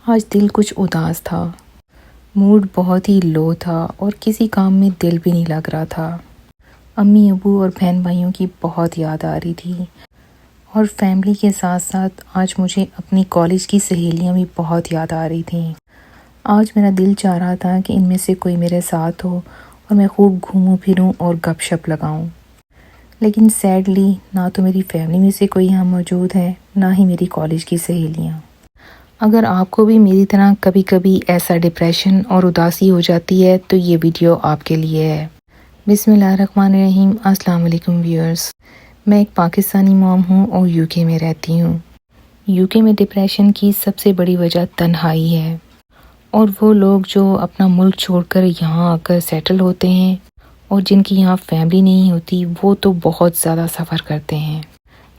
آج دل کچھ اداس تھا، موڈ بہت ہی لو تھا اور کسی کام میں دل بھی نہیں لگ رہا تھا۔ امی ابو اور بہن بھائیوں کی بہت یاد آ رہی تھی اور فیملی کے ساتھ ساتھ آج مجھے اپنی کالج کی سہیلیاں بھی بہت یاد آ رہی تھیں۔ آج میرا دل چاہ رہا تھا کہ ان میں سے کوئی میرے ساتھ ہو اور میں خوب گھوموں پھروں اور گپ شپ لگاؤں، لیکن سیڈلی نہ تو میری فیملی میں سے کوئی یہاں موجود ہے، نہ ہی میری کالج کی سہیلیاں۔ اگر آپ کو بھی میری طرح کبھی کبھی ایسا ڈپریشن اور اداسی ہو جاتی ہے تو یہ ویڈیو آپ کے لیے ہے۔ بسم اللہ الرحمن الرحیم۔ السلام علیکم ویورز، میں ایک پاکستانی موم ہوں اور یو کے میں رہتی ہوں۔ یو کے میں ڈپریشن کی سب سے بڑی وجہ تنہائی ہے، اور وہ لوگ جو اپنا ملک چھوڑ کر یہاں آ کر سیٹل ہوتے ہیں اور جن کی یہاں فیملی نہیں ہوتی وہ تو بہت زیادہ سفر کرتے ہیں۔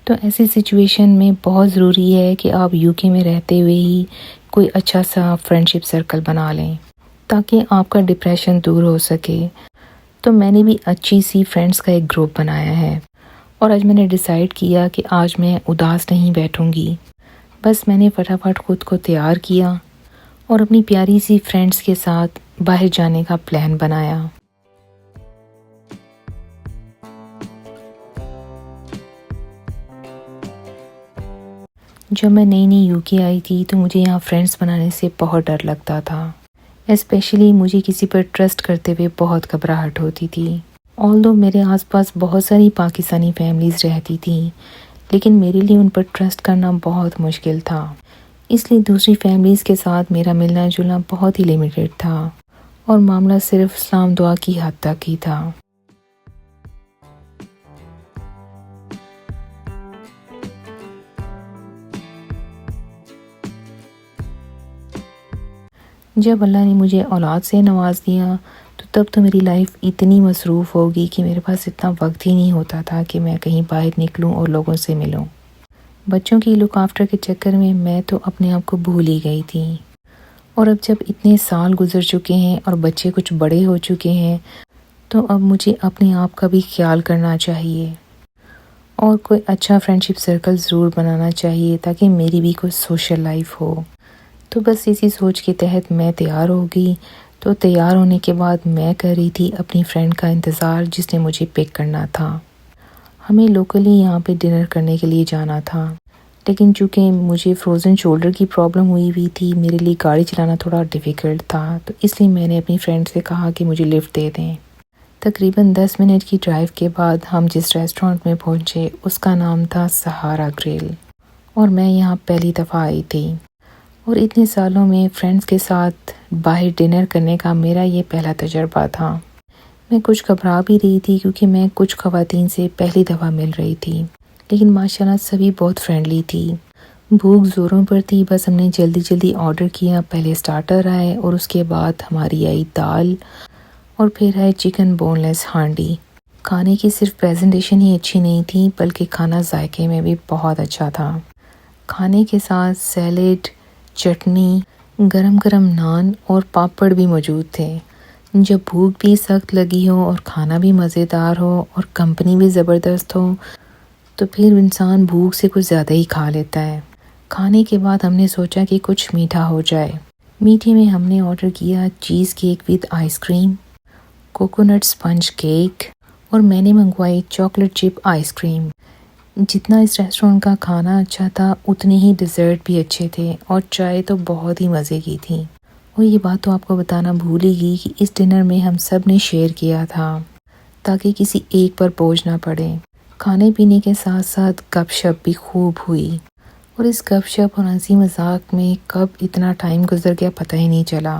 تو ایسی سچویشن میں بہت ضروری ہے کہ آپ یو کے میں رہتے ہوئے ہی کوئی اچھا سا فرینڈشپ سرکل بنا لیں تاکہ آپ کا ڈپریشن دور ہو سکے۔ تو میں نے بھی اچھی سی فرینڈس کا ایک گروپ بنایا ہے، اور آج میں نے ڈیسائیڈ کیا کہ آج میں اداس نہیں بیٹھوں گی۔ بس میں نے فٹافٹ خود کو تیار کیا اور اپنی پیاری سی فرینڈس کے ساتھ باہر جانے کا پلان بنایا۔ جب میں نئی یو کے آئی تھی تو مجھے یہاں فرینڈس بنانے سے بہت ڈر لگتا تھا، اسپیشلی مجھے کسی پر ٹرسٹ کرتے ہوئے بہت گھبراہٹ ہوتی تھی۔ آلدو میرے آس پاس بہت ساری پاکستانی فیملیز رہتی تھیں، لیکن میرے لیے ان پر ٹرسٹ کرنا بہت مشکل تھا، اس لیے دوسری فیملیز کے ساتھ میرا ملنا جلنا بہت ہی لیمیٹڈ تھا اور معاملہ صرف سلام دعا کی حد تک ہی تھا۔ جب اللہ نے مجھے اولاد سے نواز دیا تو میری لائف اتنی مصروف ہوگی کہ میرے پاس اتنا وقت ہی نہیں ہوتا تھا کہ میں کہیں باہر نکلوں اور لوگوں سے ملوں۔ بچوں کی لک آفٹر کے چکر میں تو اپنے آپ کو بھول ہی گئی تھی، اور اب جب اتنے سال گزر چکے ہیں اور بچے کچھ بڑے ہو چکے ہیں تو اب مجھے اپنے آپ کا بھی خیال کرنا چاہیے اور کوئی اچھا فرینڈشپ سرکل ضرور بنانا چاہیے تاکہ میری بھی کوئی سوشل لائف ہو۔ تو بس اسی سوچ کے تحت میں تیار ہو گئی۔ تو تیار ہونے کے بعد میں کر رہی تھی اپنی فرینڈ کا انتظار جس نے مجھے پک کرنا تھا۔ ہمیں لوکلی یہاں پہ ڈنر کرنے کے لیے جانا تھا، لیکن چونکہ مجھے فروزن شولڈر کی پرابلم ہوئی تھی، میرے لیے گاڑی چلانا تھوڑا ڈیفیکلٹ تھا، تو اس لیے میں نے اپنی فرینڈ سے کہا کہ مجھے لفٹ دے دیں۔ تقریباً 10 منٹ کی ڈرائیو کے بعد ہم جس ریسٹورنٹ میں پہنچے اس کا نام تھا سہارا گرل، اور میں یہاں پہلی دفعہ آئی تھی، اور اتنے سالوں میں فرینڈس کے ساتھ باہر ڈنر کرنے کا میرا یہ پہلا تجربہ تھا۔ میں کچھ گھبرا بھی رہی تھی کیونکہ میں کچھ خواتین سے پہلی دفعہ مل رہی تھی، لیکن ماشاءاللہ سبھی بہت فرینڈلی تھی۔ بھوک زوروں پر تھی، بس ہم نے جلدی جلدی آرڈر کیا۔ پہلے سٹارٹر آئے اور اس کے بعد ہماری آئی دال، اور پھر آئے چکن بون لیس ہانڈی۔ کھانے کی صرف پریزنٹیشن ہی اچھی نہیں تھی بلکہ کھانا ذائقے میں بھی بہت اچھا تھا۔ کھانے کے ساتھ سیلیڈ، چٹنی، گرم گرم نان اور پاپڑ بھی موجود تھے۔ جب بھوک بھی سخت لگی ہو اور کھانا بھی مزیدار ہو اور کمپنی بھی زبردست ہو تو پھر انسان بھوک سے کچھ زیادہ ہی کھا لیتا ہے۔ کھانے کے بعد ہم نے سوچا کہ کچھ میٹھا ہو جائے۔ میٹھے میں ہم نے آرڈر کیا cheese cake with ice cream, coconut sponge cake, اور میں نے منگوائی چاکلیٹ چپ آئس کریم۔ جتنا اس ریسٹورنٹ کا کھانا اچھا تھا اتنے ہی ڈیزرٹ بھی اچھے تھے، اور چائے تو بہت ہی مزے کی تھی۔ اور یہ بات تو آپ کو بتانا بھول ہی گئی کہ اس ڈنر میں ہم سب نے شیئر کیا تھا تاکہ کسی ایک پر بوجھ نہ پڑے۔ کھانے پینے کے ساتھ ساتھ گپ شپ بھی خوب ہوئی، اور اس گپ شپ اور ہنسی مذاق میں کب اتنا ٹائم گزر گیا پتہ ہی نہیں چلا،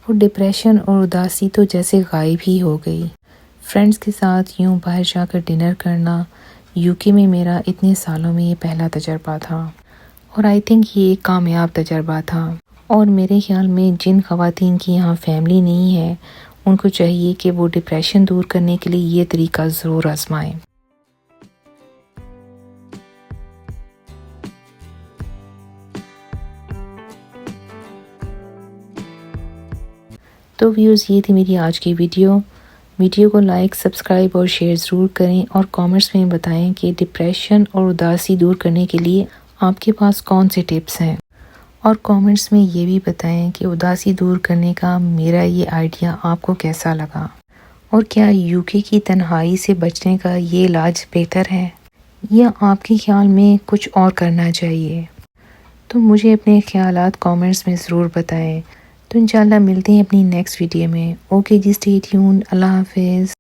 اور ڈپریشن اور اداسی تو جیسے غائب ہی ہو گئی۔ فرینڈس کے ساتھ یوں باہر جا کر ڈنر کرنا یو کے میں میرا اتنے سالوں میں یہ پہلا تجربہ تھا، اور آئی تھنک یہ ایک کامیاب تجربہ تھا۔ اور میرے خیال میں جن خواتین کی یہاں فیملی نہیں ہے ان کو چاہیے کہ وہ ڈپریشن دور کرنے کے لیے یہ طریقہ ضرور آزمائیں۔ تو ویورز، یہ تھی میری آج کی ویڈیو کو لائک، سبسکرائب اور شیئر ضرور کریں، اور کامنٹس میں بتائیں کہ ڈپریشن اور اداسی دور کرنے کے لیے آپ کے پاس کون سے ٹپس ہیں، اور کامنٹس میں یہ بھی بتائیں کہ اداسی دور کرنے کا میرا یہ آئیڈیا آپ کو کیسا لگا، اور کیا UK کی تنہائی سے بچنے کا یہ علاج بہتر ہے یا آپ کے خیال میں کچھ اور کرنا چاہیے؟ تو مجھے اپنے خیالات کامنٹس میں ضرور بتائیں۔ تو انشاءاللہ ملتے ہیں اپنی نیکسٹ ویڈیو میں۔ اوکے جی، اسٹے ٹیون، اللہ حافظ۔